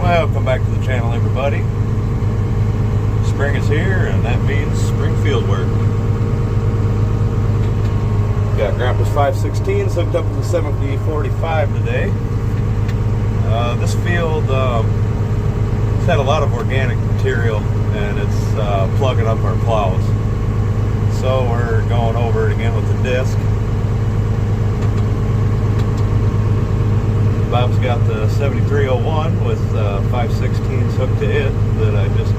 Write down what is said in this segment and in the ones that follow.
Welcome back to the channel, everybody. Spring is here, and that means spring field work. Got Grandpa's 516s hooked up to the 7045 today. This field it's had a lot of organic material, and it's plugging up our plows. So we're going over it again with the disc. Bob's got the 7301 with 516s hooked to it that I just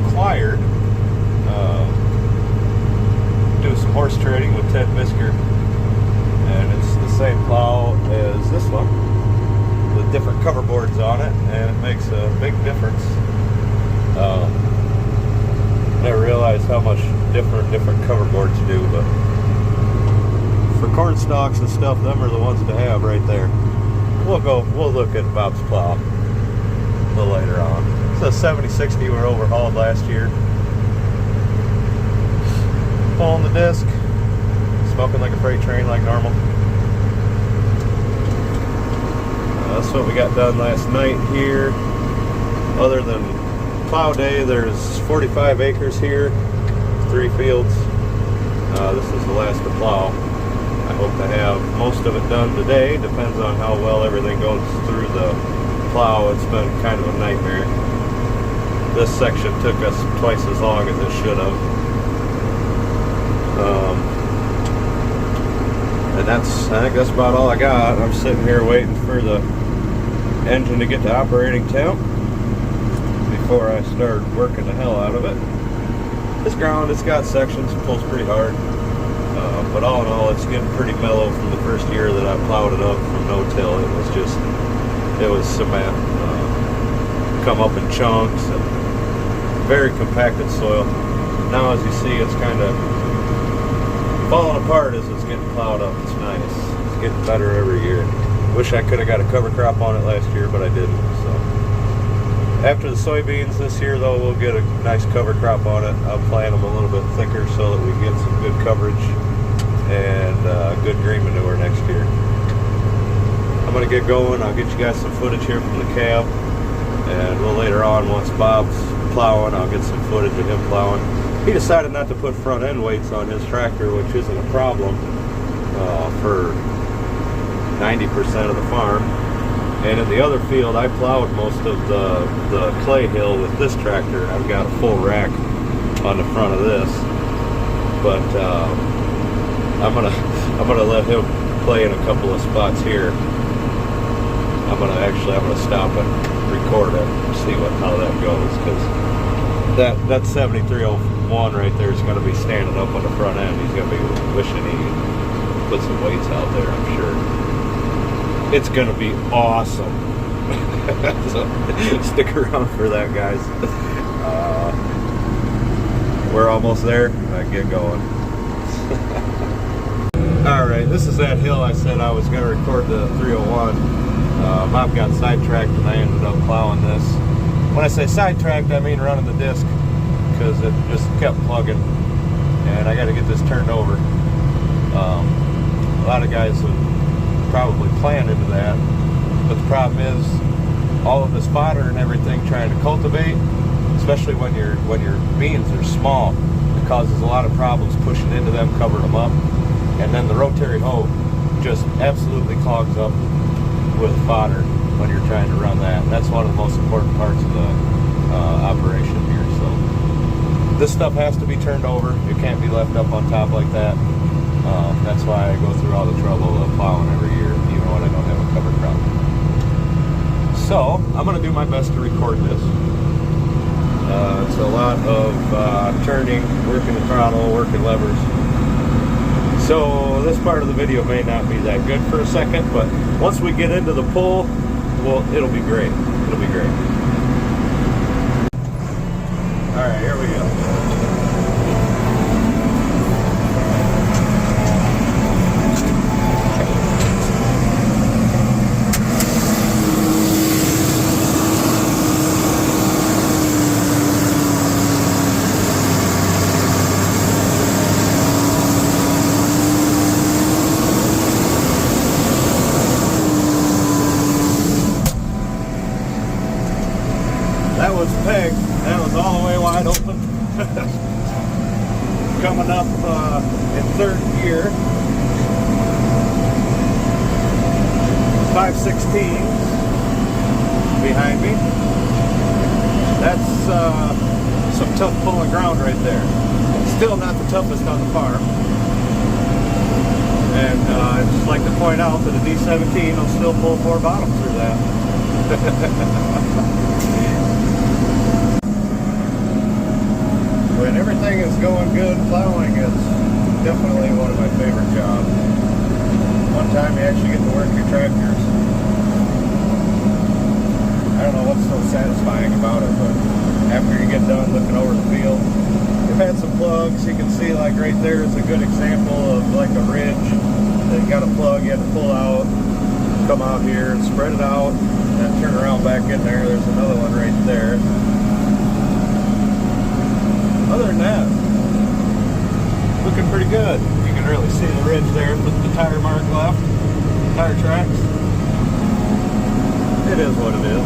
acquired. Do some horse trading with Ted Bisker, and it's the same plow as this one with different cover boards on it, and it makes a big difference. Never realized how much different cover boards do, but for corn stalks and stuff, them are the ones to have right there. We'll look at Bob's plow a little later on. It's a 7060 we overhauled last year. Pulling the disc, smoking like a freight train like normal. That's what we got done last night here. Other than plow day, there's 45 acres here, 3 fields. This is the last to plow. I hope to have most of it done today. Depends on how well everything goes through the plow. It's been kind of a nightmare. This section took us twice as long as it should have. And I think that's about all I got. I'm sitting here waiting for the engine to get to operating temp before I start working the hell out of it. This ground, it's got sections, it pulls pretty hard. But all in all, it's getting pretty mellow from the first year that I plowed it up from no-till. It was cement, come up in chunks, and very compacted soil. Now, as you see, it's kind of falling apart as it's getting plowed up. It's nice. It's getting better every year. Wish I could have got a cover crop on it last year, but I didn't. So after the soybeans this year, though, we'll get a nice cover crop on it. I'll plant them a little bit thicker so that we get some good coverage and good green manure next year. I'm going to get going. I'll get you guys some footage here from the cab, and a little later on, once Bob's plowing, I'll get some footage of him plowing. He decided not to put front end weights on his tractor, which isn't a problem for 90% of the farm. And in the other field, I plowed most of the clay hill with this tractor. I've got a full rack on the front of this, but I'm gonna let him play in a couple of spots here. I'm gonna stop and record it and see how that goes, because that 7301 right there is gonna be standing up on the front end. He's gonna be wishing he put some weights out there, I'm sure. It's gonna be awesome. So stick around for that, guys. We're almost there. I get going. Alright, this is that hill I said I was going to record the 301. Bob got sidetracked and I ended up plowing this. When I say sidetracked, I mean running the disc, because it just kept plugging, and I got to get this turned over. A lot of guys have probably planned into that, but the problem is all of this fodder and everything trying to cultivate, especially when your beans are small, it causes a lot of problems pushing into them, covering them up, and then the rotary hoe just absolutely clogs up with fodder when you're trying to run that. And that's one of the most important parts of the operation here. So this stuff has to be turned over. It can't be left up on top like that. That's why I go through all the trouble of plowing every year, even when I don't have a cover crop. So I'm going to do my best to record this. It's a lot of turning, working the throttle, working levers. So this part of the video may not be that good for a second, but once we get into the pull, well, it'll be great. It'll be great. All right, here we go. was pegged. That was all the way wide open. Coming up in third gear. 5/16 behind me. That's some tough pulling ground right there. Still not the toughest on the farm. And I'd just like to point out that a D17 will still pull 4 bottoms through that. When everything is going good, plowing is definitely one of my favorite jobs. One time you actually get to work your tractors. I don't know what's so satisfying about it, but after you get done looking over the field, we've had some plugs. You can see like right there is a good example of like a ridge that you got a plug you had to pull out, come out here and spread it out, and then turn around back in there. There's another one right there. Other than that, looking pretty good. You can really see the ridge there with the tire mark left, tire tracks. It is what it is.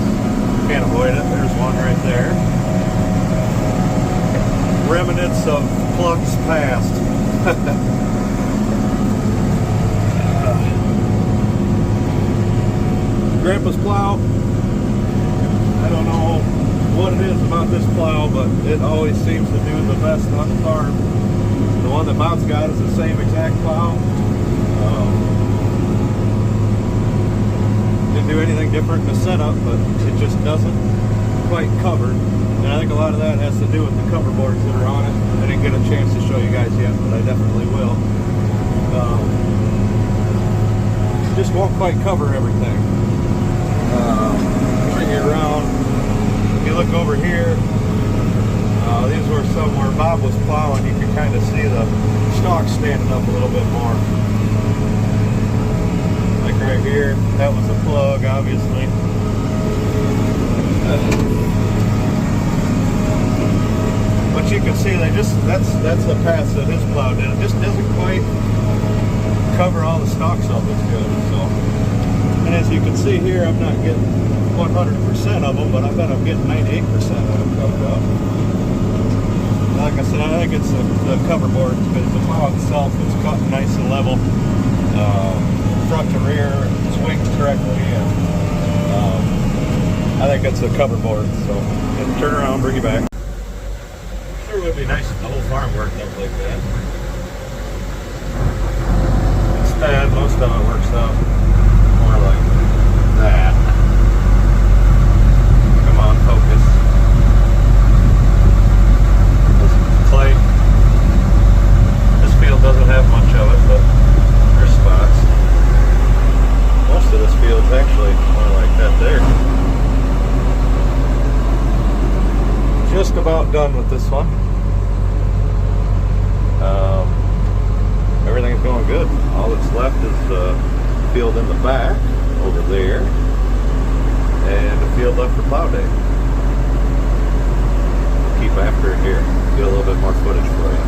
Can't avoid it. There's one right there. Remnants of plugs past. Grandpa's plow. I don't know what it is about this plow, but it always seems to do the best on the farm. The one that Bob's got is the same exact plow. Didn't do anything different in the setup, but it just doesn't quite cover. And I think a lot of that has to do with the cover boards that are on it. I didn't get a chance to show you guys yet, but I definitely will. Just won't quite cover everything. Bring you around. If you look over here, these were somewhere Bob was plowing. You can kind of see the stalk standing up a little bit more. Like right here, that was a plug, obviously. But you can see that's the pass that his plow did. It just doesn't quite cover all the stalks up as good. So, and as you can see here, I'm not getting 100% of them, but I bet I'm getting 98% of them covered up. Like I said, I think it's the cover board, because the plow itself is cut nice and level, front to rear, swings correctly, and I think it's the cover board. So, and turn around, bring you back. Sure would be nice if the whole farm worked up like that. Instead, most of it works out more like that. Come on, focus. Clay. This field doesn't have much of it, but there's spots. Most of this field's actually more like that there. Just about done with this one. Everything's going good. All that's left is the field in the back over there, and the field left for plow day. Keep after it here. Get a little bit more footage for you.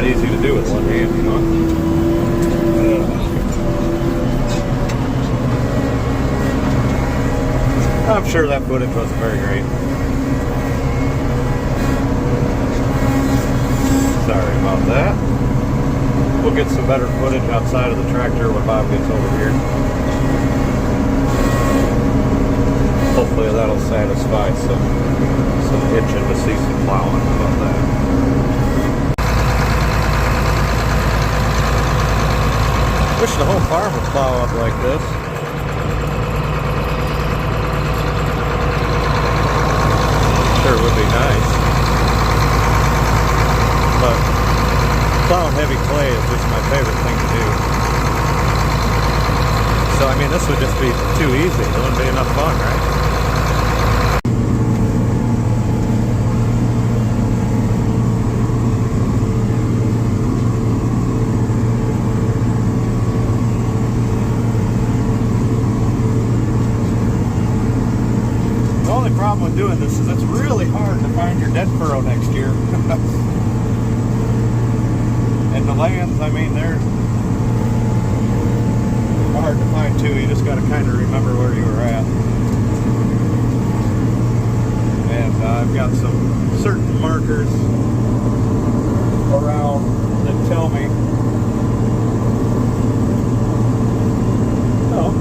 Easy to do with one hand, you know. I'm sure that footage wasn't very great. Sorry about that. We'll get some better footage outside of the tractor when Bob gets over here. Hopefully that satisfy some itching to see some plowing about that. Wish the whole farm would plow up like this. Sure would be nice. But plowing heavy clay is just my favorite thing to do. So I mean, this would just be too easy. It wouldn't be enough fun, right? The only problem with doing this is it's really hard to find your dead furrow next year. And the lands, I mean, they're hard to find too. You just got to kind of remember where you were at. And I've got some certain markers around that tell me, oh,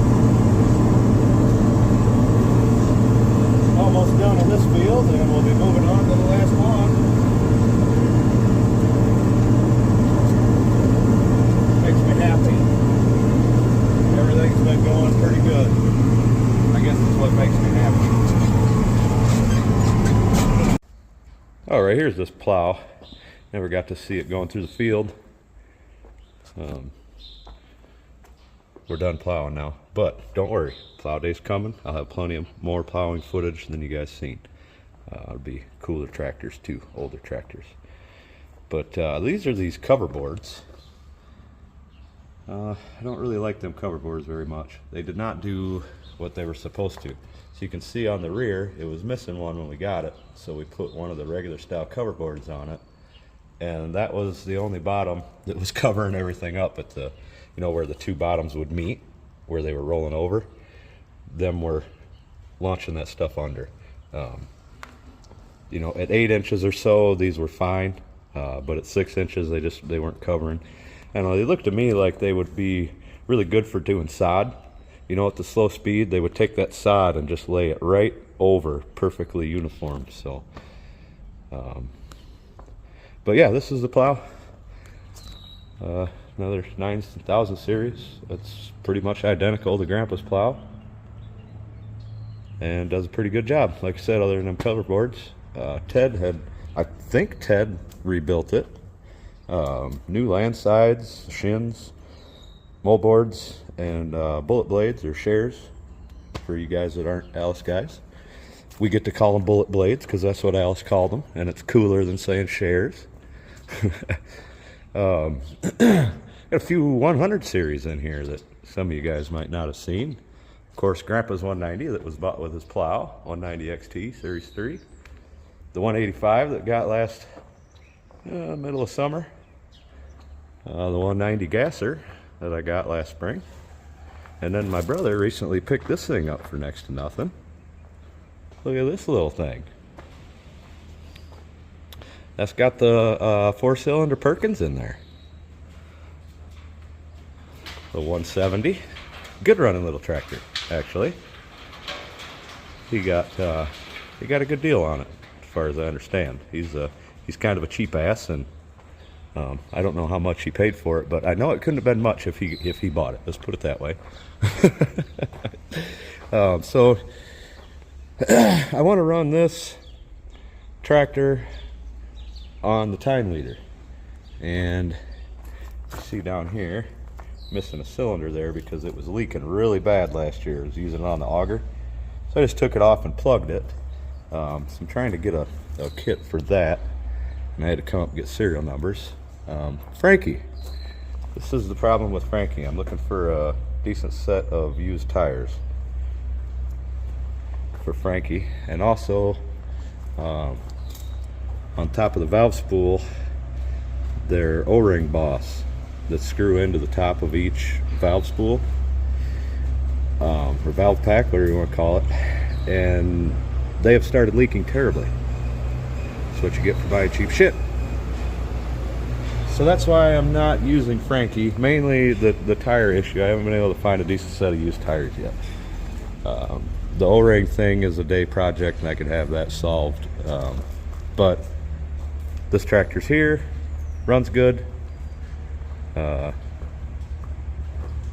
almost done in this field, and we'll be moving on to the last one. Makes me happy. Everything's been going pretty good. I guess that's what makes me happy. All right, here's this plow. Never got to see it going through the field. We're done plowing now, but don't worry, plow day's coming. I'll have plenty of more plowing footage than you guys seen. It'll be cooler tractors too, older tractors. But these are these cover boards. I don't really like them cover boards very much. They did not do what they were supposed to. So you can see on the rear, it was missing one when we got it. So we put one of the regular style cover boards on it. And that was the only bottom that was covering everything up at the, you know, where the two bottoms would meet, where they were rolling over. Them were launching that stuff under. You know, at 8 inches or so, these were fine. But at 6 inches, they weren't covering. And they looked to me like they would be really good for doing sod. You know, at the slow speed, they would take that sod and just lay it right over, perfectly uniform. So, but yeah, this is the plow. Another 9000 series. It's pretty much identical to Grandpa's plow, and does a pretty good job. Like I said, other than them cover boards, I think Ted rebuilt it. New land sides, shins, moldboards, and bullet blades or shares for you guys that aren't Alice guys. We get to call them bullet blades because that's what Alice called them, and it's cooler than saying shares. Got a few 100 series in here that some of you guys might not have seen. Of course, Grandpa's 190 that was bought with his plow, 190 XT Series 3. The 185 that got last middle of summer. The 190 gasser that I got last spring. And then my brother recently picked this thing up for next to nothing. Look at this little thing. That's got the 4-cylinder Perkins in there. The 170. Good running little tractor, actually. He got a good deal on it, as far as I understand. He's kind of a cheap ass, and I don't know how much he paid for it, but I know it couldn't have been much if he bought it. Let's put it that way. So I want to run this tractor on the tine leader, and you see down here, missing a cylinder there because it was leaking really bad last year. I was using it on the auger, so I just took it off and plugged it. So I'm trying to get a kit for that, and I had to come up and get serial numbers. Frankie, this is the problem with Frankie. I'm looking for a decent set of used tires for Frankie, and also on top of the valve spool, their O-ring boss that screw into the top of each valve spool, or valve pack, whatever you want to call it, and they have started leaking terribly. That's what you get for buying cheap shit. So that's why I'm not using Frankie. Mainly the tire issue. I haven't been able to find a decent set of used tires yet. The O-ring thing is a day project and I could have that solved. But this tractor's here, runs good. And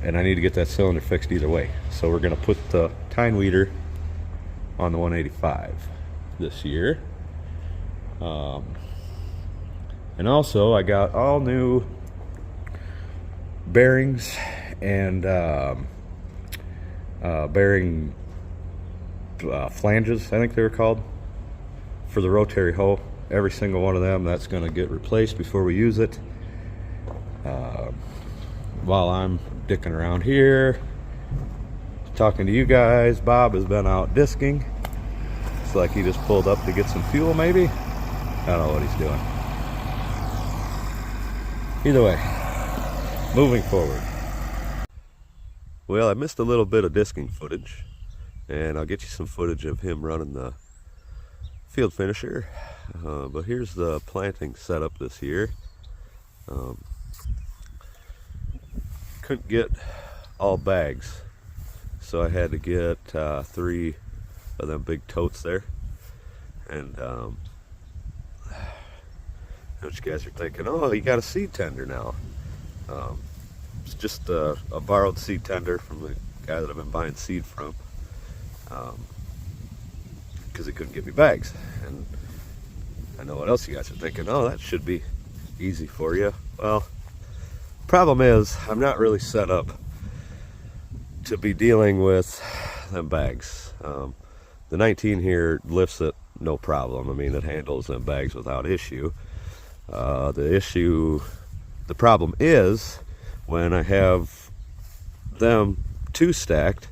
I need to get that cylinder fixed either way. So we're gonna put the tine weeder on the 185 this year. And also I got all new bearings and bearing flanges, I think they were called, for the rotary hoe. Every single one of them, that's gonna get replaced before we use it. While I'm dicking around here talking to you guys, Bob has been out disking. It's like he just pulled up to get some fuel maybe. I don't know what he's doing. Either way, moving forward. Well, I missed a little bit of disking footage, and I'll get you some footage of him running the field finisher. But here's the planting setup this year. Couldn't get all bags, so I had to get 3 of them big totes there. And what you guys are thinking, oh, you got a seed tender now. It's just a borrowed seed tender from the guy that I've been buying seed from, because he couldn't get me bags. And I know what else you guys are thinking, oh, that should be easy for you. Well, problem is I'm not really set up to be dealing with them bags. The 19 here lifts it no problem. I mean, it handles them bags without issue. The problem is when I have them 2 stacked,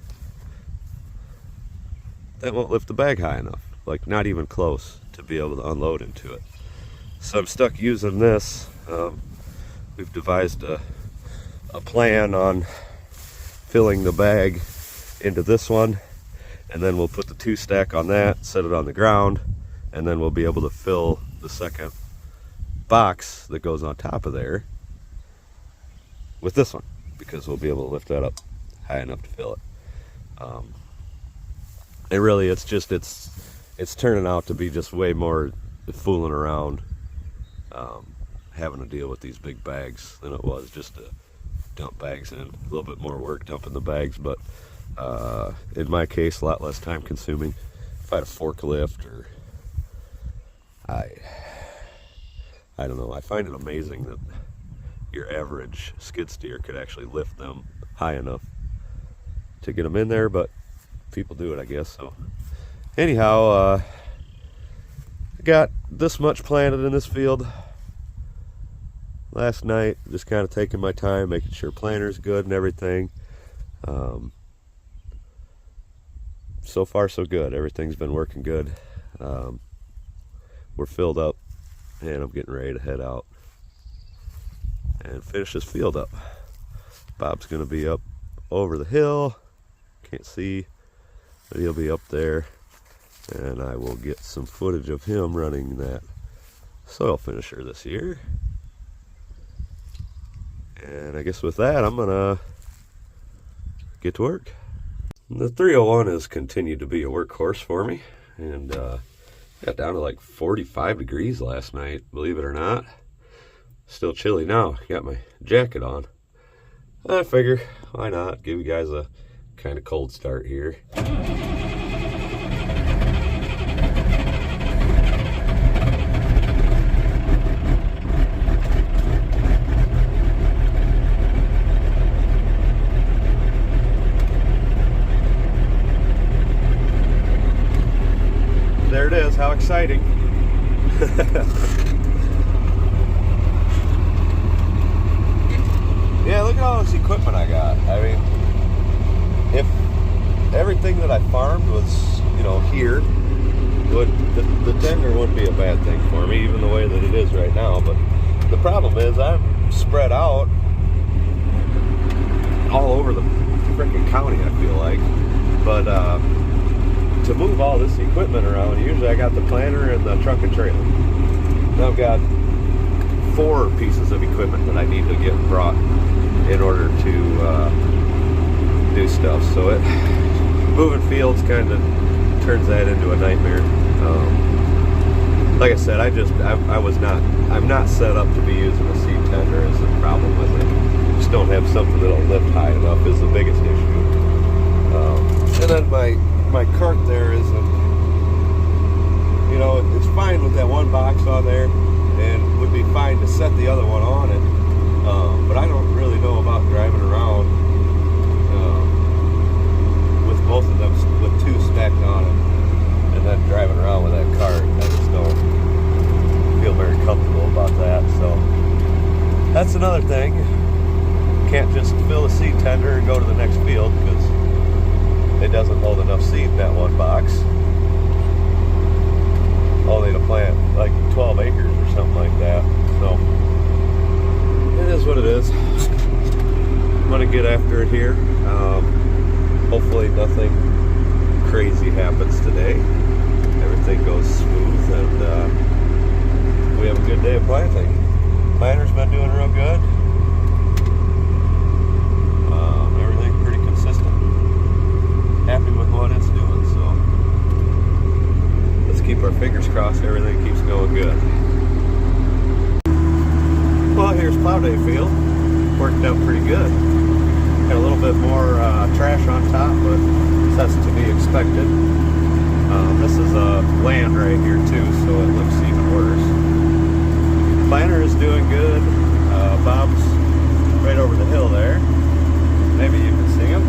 that won't lift the bag high enough, like not even close to be able to unload into it. So I'm stuck using this. We've devised a plan on filling the bag into this one, and then we'll put the 2 stack on that, set it on the ground, and then we'll be able to fill the second box that goes on top of there with this one, because we'll be able to lift that up high enough to fill it. And really it's turning out to be just way more fooling around, having to deal with these big bags than it was just to dump bags in. A little bit more work dumping the bags, but in my case a lot less time consuming. If I had a forklift, or I don't know, I find it amazing that your average skid steer could actually lift them high enough to get them in there, but people do it, I guess. So anyhow, I got this much planted in this field last night, just kind of taking my time, making sure planter's good and everything. So far so good. Everything's been working good. We're filled up, and I'm getting ready to head out and finish this field up. Bob's gonna be up over the hill, can't see, but he'll be up there, and I will get some footage of him running that soil finisher this year. And I guess with that, I'm gonna get to work. The 301 has continued to be a workhorse for me, and got down to like 45 degrees last night, believe it or not. Still chilly now. Got my jacket on. I figure, why not? Give you guys a kind of cold start here. There it is, how exciting. Yeah, look at all this equipment I got. I mean, if everything that I farmed was, you know, here, the tender wouldn't be a bad thing for me, even the way that it is right now. But the problem is I'm spread out all over the freaking county, I feel like. But to move all this equipment around, usually I got the planter and the truck and trailer. Now I've got 4 pieces of equipment that I need to get brought in order to do stuff. So moving fields kind of turns that into a nightmare. Like I said, I'm not set up to be using a seed tender. Is the problem with it. Just don't have something that'll lift high enough is the biggest issue. And then my cart there isn't, you know, it's fine with that one box on there, and would be fine to set the other one on it. But I don't really know about driving around with both of them, with two stacked on it, and then driving around with that cart. I just don't feel very comfortable about that. So that's another thing. Can't just fill a seed tender and go to the next field because it doesn't hold enough seed in that one box. Only to plant like 12 acres or something like that. So it is what it is. I'm gonna get after it here. Hopefully nothing crazy happens today. Everything goes smooth and we have a good day of planting. Planter's been doing real good. Everything pretty consistent. Happy with what it's doing, so let's keep our fingers crossed everything keeps going good. Well, here's plow day field. Worked out pretty good. Got a little bit more trash on top, but that's to be expected. This is land right here too, so it looks even worse. Planter is doing good. Bob's right over the hill there. Maybe you can see him.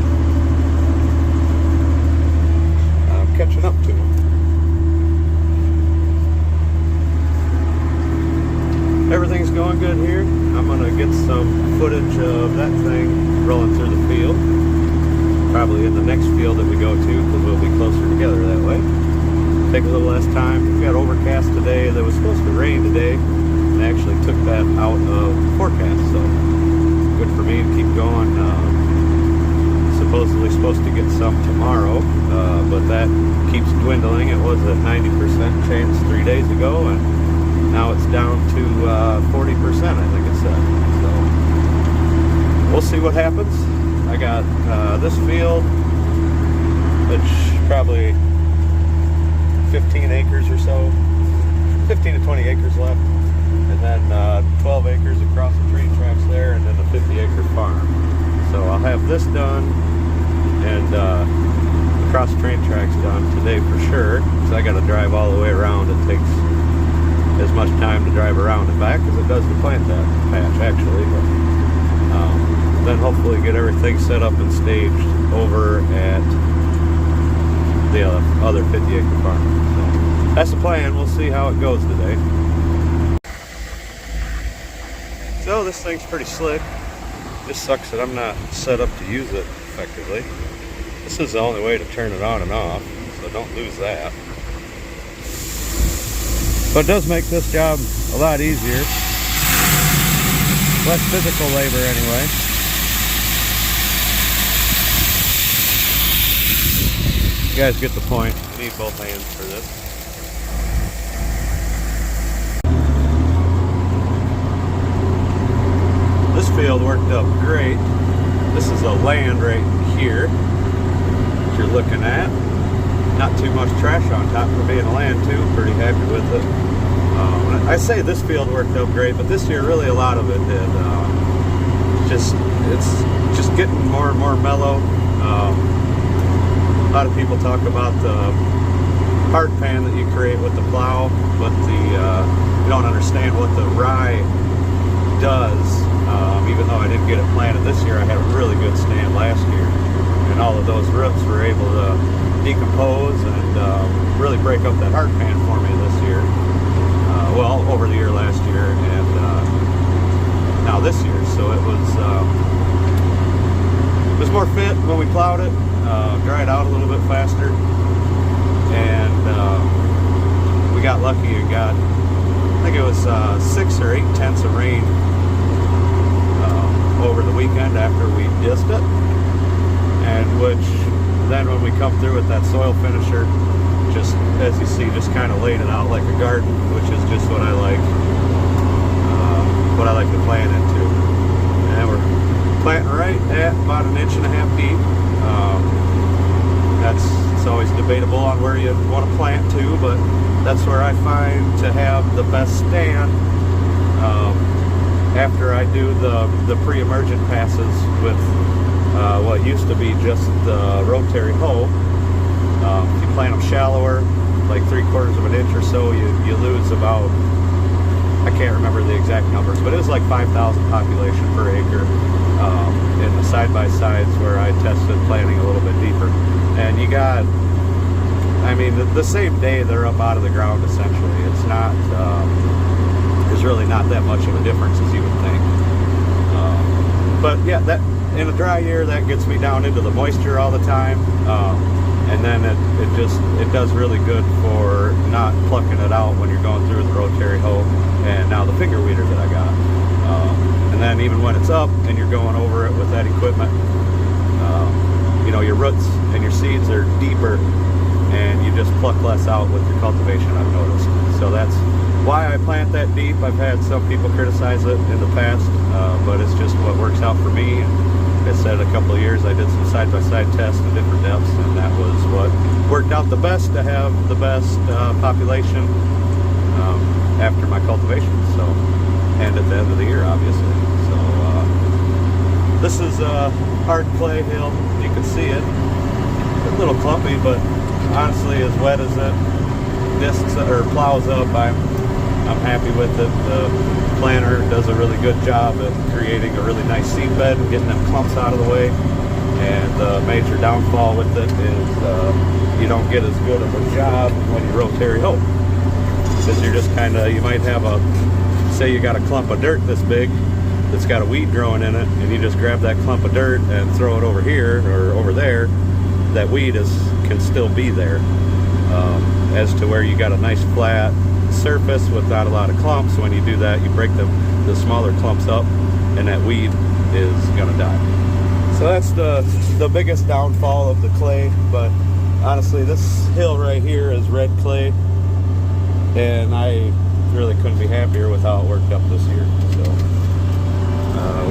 I'm catching up to him. Everything's going good here. I'm gonna get some footage of that thing rolling through the field. Probably in the next field that we go to, because we'll be closer together that way. Take a little less time. We got overcast today. There was supposed to rain today. They actually took that out of the forecast, so good for me to keep going. Supposedly supposed to get some tomorrow, but that keeps dwindling. It was a 90% chance 3 days ago, and now it's down to 40%, I think it said. So we'll see what happens. I got this field, which probably 15 acres or so, 15 to 20 acres left, and then 12 acres across the train tracks there, and then a 50-acre farm. So I'll have this done and across the train tracks done today for sure, because I got to drive all the way around. It takes as much time to drive around and back as it does to plant that patch, actually. But then hopefully get everything set up and staged over at the other 50-acre farm. So that's the plan. We'll see how it goes today. So this thing's pretty slick. Just sucks that I'm not set up to use it effectively. This is the only way to turn it on and off, so don't lose that. But it does make this job a lot easier. Less physical labor anyway. You guys get the point. You need both hands for this. This field worked up great. This is the land right here that you're looking at. Not too much trash on top for being a land too. Pretty happy with it. I say this field worked out great, but this year really a lot of it did. It's just getting more and more mellow. A lot of people talk about the hard pan that you create with the plow, but you don't understand what the rye does. Even though I didn't get it planted this year, I had a really good stand last year, and all of those roots were able to decompose and really break up that hard pan for me this year. Well, over the year last year and now this year. So it was more fit when we plowed it, dried out a little bit faster, and we got lucky and got, I think it was 6 or 8 tenths of rain over the weekend after we dissed it, and which then when we come through with that soil finisher, just as you see, just kind of laid it out like a garden, which is just what I like to plant into. And we're planting right at about 1.5 inches deep. That's always debatable on where you want to plant to, but that's where I find to have the best stand after I do the pre-emergent passes with what used to be just the rotary hoe. If you plant them shallower, like 3/4 of an inch or so, you lose about, I can't remember the exact numbers, but it was like 5,000 population per acre in the side-by-sides where I tested planting a little bit deeper. And you got, I mean, the same day they're up out of the ground essentially. It's not, there's really not that much of a difference as you would think. But yeah, that in a dry year, that gets me down into the moisture all the time. And then it does really good for not plucking it out when you're going through the rotary hoe and now the finger weeder that I got. And then even when it's up and you're going over it with that equipment, you know, your roots and your seeds are deeper and you just pluck less out with your cultivation, I've noticed. So that's why I plant that deep. I've had some people criticize it in the past, but it's just what works out for me. Like I said, a couple of years I did some side-by-side tests at different depths, and that was what worked out the best to have the best population after my cultivation. So, and at the end of the year, obviously. So this is a hard clay hill. You can see it. It's a little clumpy, but honestly, as wet as it discs or plows up, I'm happy with it. The planter does a really good job at creating a really nice seed bed and getting them clumps out of the way. And the major downfall with it is you don't get as good of a job when you rotary hoe. Because you're just kind of, you might have say you got a clump of dirt this big that's got a weed growing in it, and you just grab that clump of dirt and throw it over here or over there. That weed can still be there. As to where you got a nice flat surface with not a lot of clumps, when you do that, you break the smaller clumps up and that weed is gonna die. So that's the biggest downfall of the clay. But honestly, this hill right here is red clay, and I really couldn't be happier with how it worked up this year. So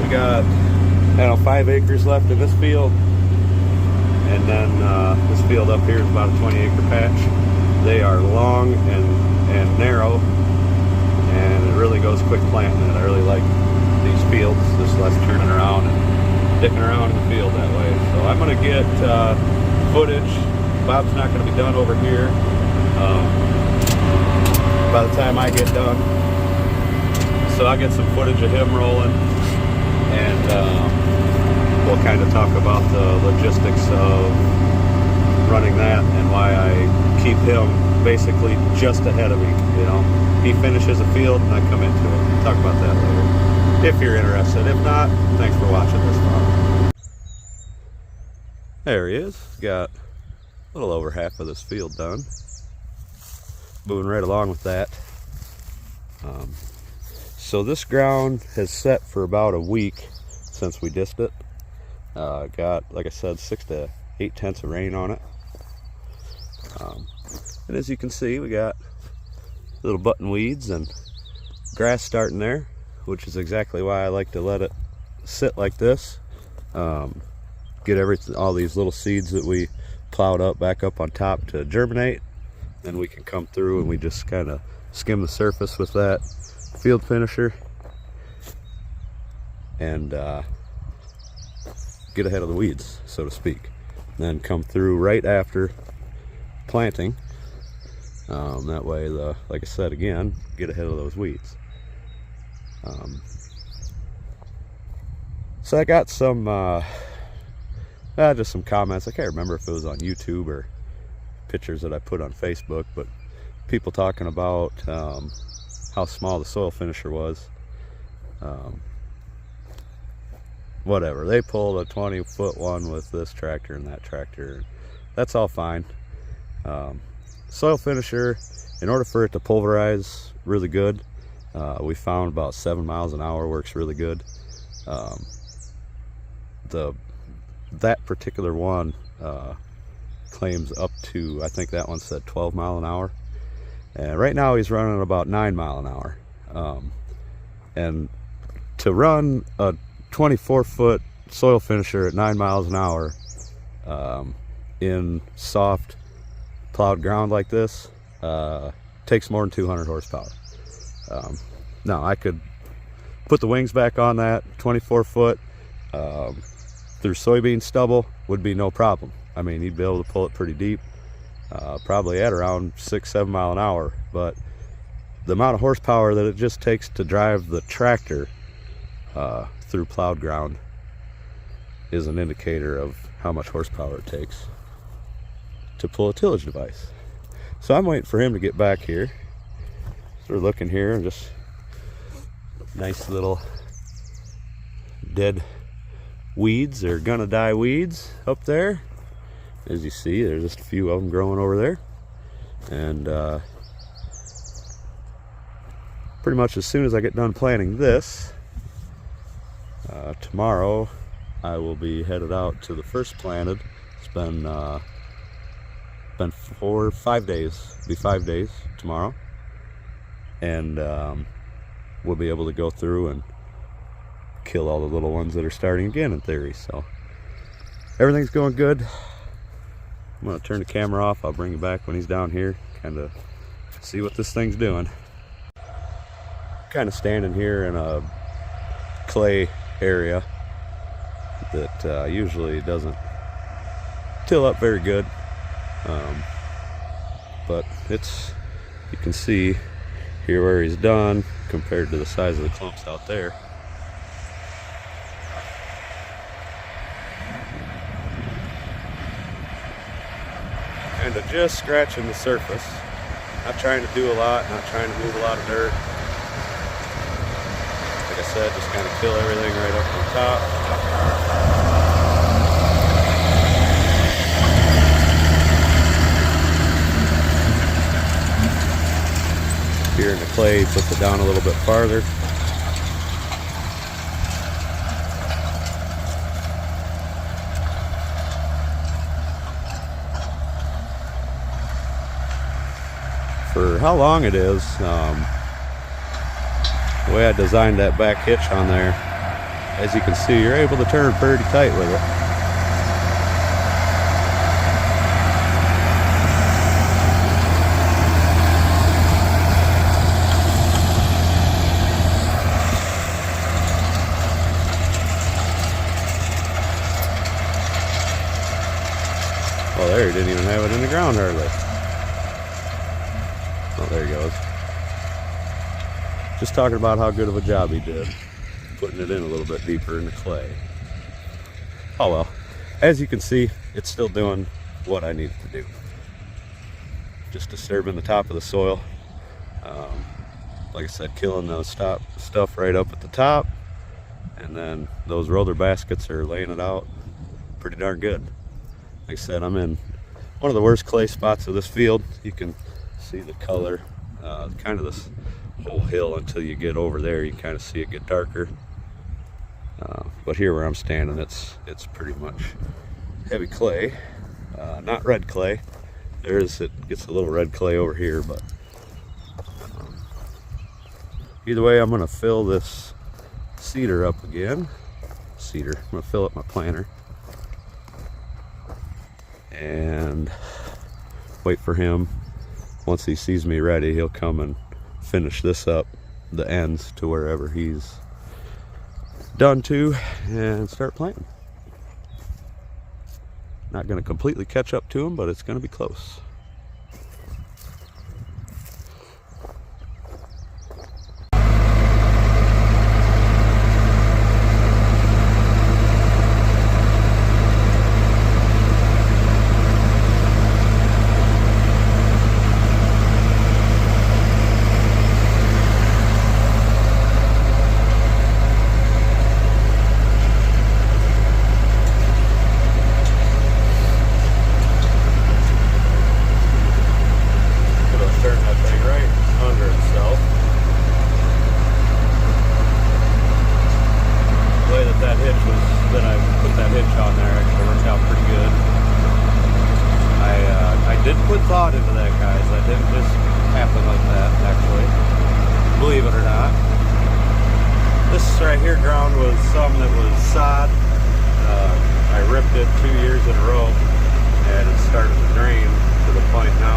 we got, I don't know, 5 acres left in this field, and then this field up here is about a 20-acre patch. They are long and narrow, and it really goes quick planting it. I really like these fields, just less turning around and dicking around in the field that way. So I'm going to get footage. Bob's not going to be done over here by the time I get done, so I'll get some footage of him rolling, and we'll kind of talk about the logistics of running that and why I keep him basically just ahead of me. You know, he finishes a field and I come into it. Talk about that later if you're interested. If not, thanks for watching this far. There he is. Got a little over half of this field done. Moving right along with that. So this ground has set for about a week since we disced it. Got, like I said, 6 to 8 tenths of rain on it. And as you can see, we got little button weeds and grass starting there, which is exactly why I like to let it sit like this. Get all these little seeds that we plowed up back up on top to germinate. Then we can come through and we just kind of skim the surface with that field finisher and get ahead of the weeds, so to speak. Then come through right after planting. That way, like I said again, get ahead of those weeds. So I got some just some comments. I can't remember if it was on YouTube or pictures that I put on Facebook, but people talking about how small the soil finisher was. Whatever, they pulled a 20-foot one with this tractor and that tractor. That's all fine. Soil finisher, in order for it to pulverize really good, we found about 7 miles an hour works really good. That particular one claims up to, I think that one said 12 mile an hour, and right now he's running about 9 mile an hour. And to run a 24-foot soil finisher at 9 miles an hour in soft plowed ground like this takes more than 200 horsepower. Now I could put the wings back on that 24 foot through soybean stubble, would be no problem. I mean, you'd be able to pull it pretty deep, probably at around 6-7 mile an hour. But the amount of horsepower that it just takes to drive the tractor through plowed ground is an indicator of how much horsepower it takes to pull a tillage device. So I'm waiting for him to get back here. So we're looking here and just nice little dead weeds, or gonna die weeds up there. As you see, there's just a few of them growing over there. And pretty much as soon as I get done planting this, tomorrow I will be headed out to the first planted. It's been 4 or 5 days. It'll be 5 days tomorrow, and we'll be able to go through and kill all the little ones that are starting again, in theory. So everything's going good. I'm gonna turn the camera off. I'll bring it back when he's down here, kind of see what this thing's doing. Kind of standing here in a clay area that usually doesn't till up very good, but it's, you can see here where he's done compared to the size of the clumps out there. Kind of just scratching the surface, not trying to do a lot, not trying to move a lot of dirt. Like I said, just kind of kill everything right up on top. Here in the clay, puts it down a little bit farther. For how long it is, the way I designed that back hitch on there, as you can see, you're able to turn pretty tight with it. Well, there, he didn't even have it in the ground hardly. Oh, there he goes. Just talking about how good of a job he did, putting it in a little bit deeper in the clay. Oh well, as you can see, it's still doing what I needed to do. Just disturbing the top of the soil. Like I said, killing those stuff right up at the top, and then those roller baskets are laying it out pretty darn good. Like I said, I'm in one of the worst clay spots of this field. You can see the color, kind of this whole hill until you get over there. You can kind of see it get darker. But here where I'm standing, it's pretty much heavy clay, not red clay. It gets a little red clay over here, but either way, I'm gonna fill this cedar up again. I'm gonna fill up my planter and wait for him. Once he sees me ready, he'll come and finish this up, the ends to wherever he's done to, and start planting. Not going to completely catch up to him, but it's going to be close. Thought into that, guys. That didn't just happen like that, actually. Believe it or not. This right here ground was some that was sod. I ripped it 2 years in a row, and it started to drain to the point now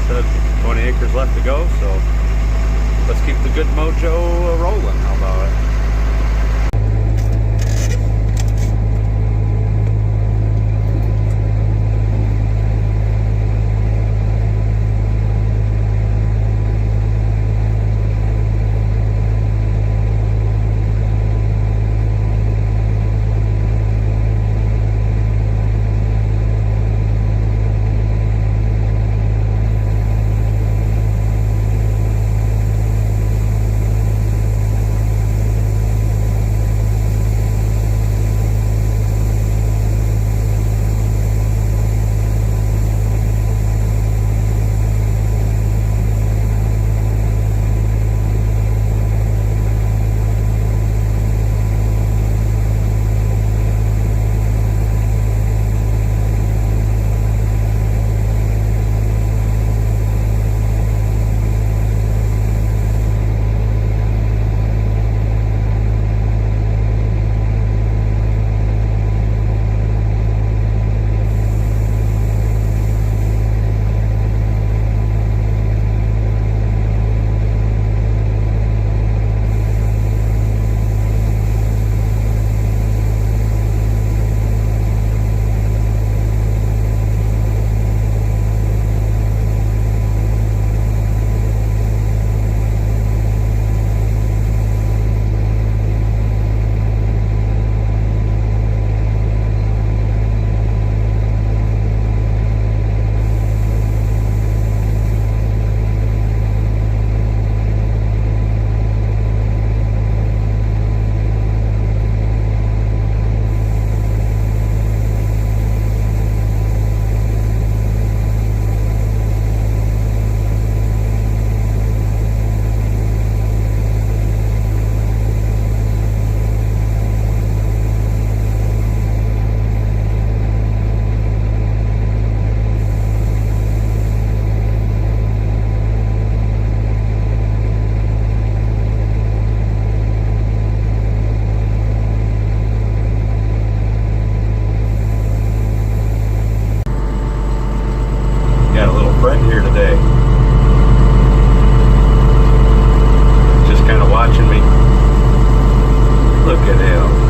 said, 20 acres left to go, so let's keep the good mojo rolling. How about it? Friend here today, just kind of watching me. Look at him.